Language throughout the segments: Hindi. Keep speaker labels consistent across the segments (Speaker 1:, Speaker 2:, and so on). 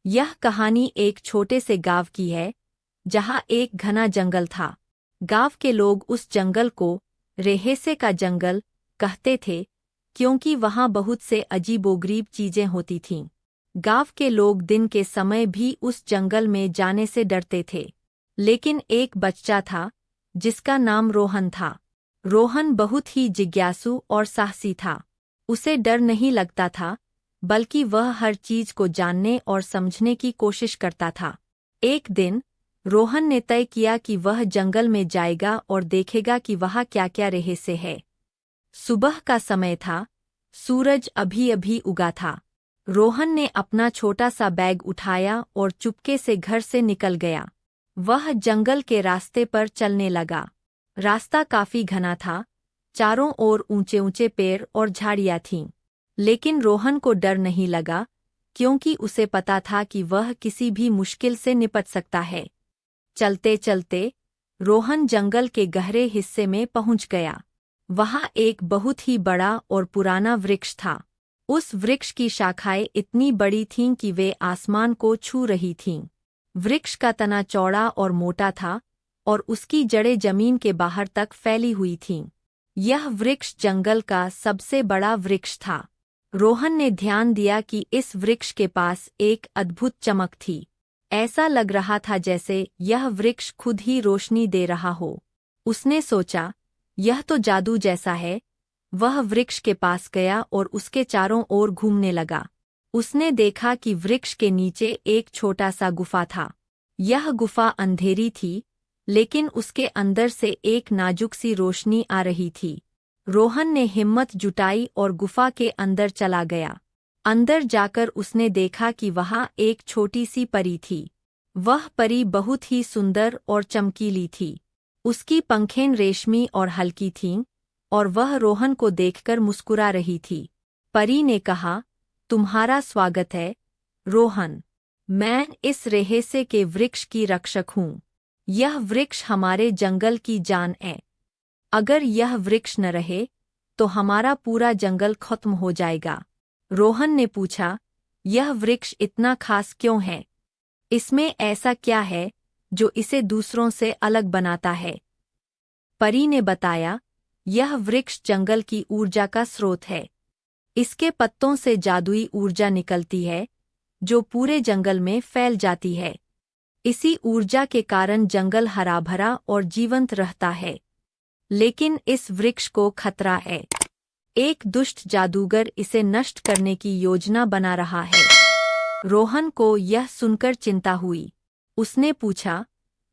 Speaker 1: यह कहानी एक छोटे से गांव की है, जहां एक घना जंगल था। गांव के लोग उस जंगल को रेहेसे का जंगल कहते थे, क्योंकि वहां बहुत से अजीबोगरीब चीजें होती थीं। गांव के लोग दिन के समय भी उस जंगल में जाने से डरते थे। लेकिन एक बच्चा था, जिसका नाम रोहन था। रोहन बहुत ही जिज्ञासु और साहसी था। उसे डर नहीं लगता था, बल्कि वह हर चीज को जानने और समझने की कोशिश करता था। एक दिन रोहन ने तय किया कि वह जंगल में जाएगा और देखेगा कि वहाँ क्या-क्या रहस्य है। सुबह का समय था, सूरज अभी-अभी उगा था। रोहन ने अपना छोटा सा बैग उठाया और चुपके से घर से निकल गया। वह जंगल के रास्ते पर चलने लगा। रास्ता काफी घना था, चारों ओर ऊंचे-ऊंचे पेड़ और झाड़ियां थीं। लेकिन रोहन को डर नहीं लगा, क्योंकि उसे पता था कि वह किसी भी मुश्किल से निपट सकता है। चलते-चलते रोहन जंगल के गहरे हिस्से में पहुंच गया। वहां एक बहुत ही बड़ा और पुराना वृक्ष था। उस वृक्ष की शाखाएं इतनी बड़ी थीं कि वे आसमान को छू रही थीं। वृक्ष का तना चौड़ा और मोटा था, और उसकी जड़ें जमीन के बाहर तक फैली हुई थीं। यह वृक्ष जंगल का सबसे बड़ा वृक्ष था। रोहन ने ध्यान दिया कि इस वृक्ष के पास एक अद्भुत चमक थी। ऐसा लग रहा था जैसे यह वृक्ष खुद ही रोशनी दे रहा हो। उसने सोचा, यह तो जादू जैसा है। वह वृक्ष के पास गया और उसके चारों ओर घूमने लगा। उसने देखा कि वृक्ष के नीचे एक छोटा सा गुफा था। यह गुफा अंधेरी थी, लेकिन उसके अंदर से एक नाजुक सी रोशनी आ रही थी। रोहन ने हिम्मत जुटाई और गुफा के अंदर चला गया। अंदर जाकर उसने देखा कि वहाँ एक छोटी सी परी थी। वह परी बहुत ही सुंदर और चमकीली थी। उसकी पंखें रेशमी और हल्की थीं, और वह रोहन को देखकर मुस्कुरा रही थी। परी ने कहा, तुम्हारा स्वागत है, रोहन। मैं इस रहस्य के वृक्ष की रक्षक हूँ। यह वृक्ष हमारे जंगल की जान है। अगर यह वृक्ष न रहे, तो हमारा पूरा जंगल खत्म हो जाएगा। रोहन ने पूछा, यह वृक्ष इतना खास क्यों है? इसमें ऐसा क्या है जो इसे दूसरों से अलग बनाता है? परी ने बताया, यह वृक्ष जंगल की ऊर्जा का स्रोत है। इसके पत्तों से जादुई ऊर्जा निकलती है, जो पूरे जंगल में फैल जाती है। इसी ऊर्जा के कारण जंगल हरा-भरा और जीवंत रहता है। लेकिन इस वृक्ष को खतरा है। एक दुष्ट जादूगर इसे नष्ट करने की योजना बना रहा है। रोहन को यह सुनकर चिंता हुई। उसने पूछा,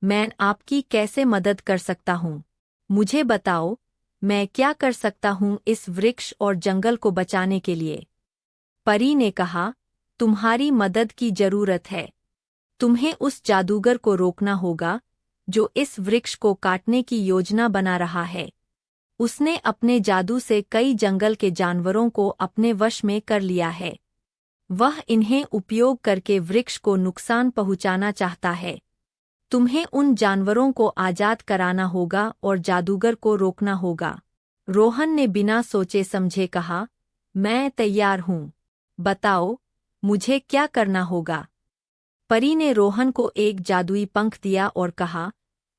Speaker 1: मैं आपकी कैसे मदद कर सकता हूँ? मुझे बताओ, मैं क्या कर सकता हूँ इस वृक्ष और जंगल को बचाने के लिए? परी ने कहा, तुम्हारी मदद की जरूरत है। तुम्हें उस जादूगर को रोकना होगा, जो इस वृक्ष को काटने की योजना बना रहा है। उसने अपने जादू से कई जंगल के जानवरों को अपने वश में कर लिया है। वह इन्हें उपयोग करके वृक्ष को नुकसान पहुंचाना चाहता है। तुम्हें उन जानवरों को आजाद कराना होगा और जादूगर को रोकना होगा। रोहन ने बिना सोचे समझे कहा, मैं तैयार हूँ। बताओ, मुझे क्या करना होगा? परी ने रोहन को एक जादुई पंख दिया और कहा,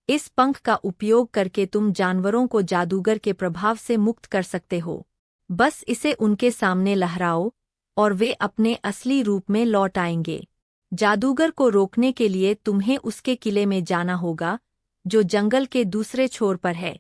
Speaker 1: इस पंख का उपयोग करके तुम जानवरों को जादूगर के प्रभाव से मुक्त कर सकते हो। बस इसे उनके सामने लहराओ, और वे अपने असली रूप में लौट आएंगे। जादूगर को रोकने के लिए तुम्हें उसके किले में जाना होगा, जो जंगल के दूसरे छोर पर है।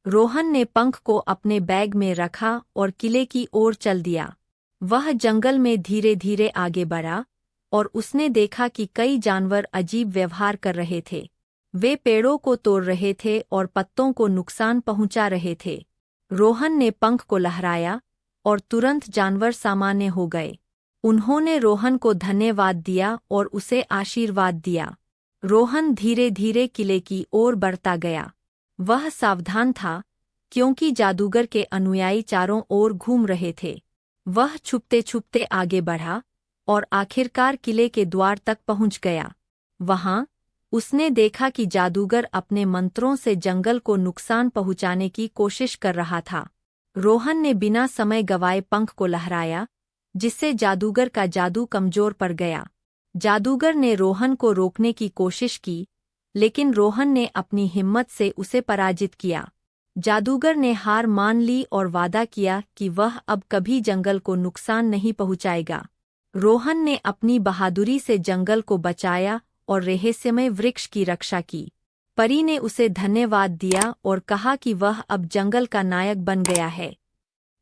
Speaker 1: रोहन ने पंख को अपने बैग में रखा और किले की ओर चल दिया। वह जंगल में धीरे-धीरे आगे बढ़ा, और उसने देखा कि कई जानवर अजीब व्यवहार कर रहे थे। वे पेड़ों को तोड़ रहे थे और पत्तों को नुकसान पहुंचा रहे थे। रोहन ने पंख को लहराया, और तुरंत जानवर सामान्य हो गए। उन्होंने रोहन को धन्यवाद दिया और उसे आशीर्वाद दिया। रोहन धीरे-धीरे किले की ओर बढ़ता गया। वह सावधान था, क्योंकि जादूगर के अनुयायी चारों ओर घूम रहे थे। वह छुपते-छुपते आगे बढ़ा, और आखिरकार किले के द्वार तक पहुंच गया। वहां उसने देखा कि जादूगर अपने मंत्रों से जंगल को नुकसान पहुंचाने की कोशिश कर रहा था। रोहन ने बिना समय गवाए पंख को लहराया, जिससे जादूगर का जादू कमजोर पड़ गया। जादूगर ने रोहन को रोकने की कोशिश की, लेकिन रोहन ने अपनी हिम्मत से उसे पराजित किया। जादूगर ने हार मान ली और वादा किया कि वह अब कभी जंगल को नुकसान नहीं पहुंचाएगा। रोहन ने अपनी बहादुरी से जंगल को बचाया और रहस्यमय वृक्ष की रक्षा की। परी ने उसे धन्यवाद दिया और कहा कि वह अब जंगल का नायक बन गया है।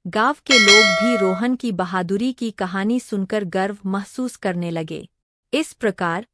Speaker 1: गांव के लोग भी रोहन की बहादुरी की कहानी सुनकर गर्व महसूस करने लगे। इस प्रकार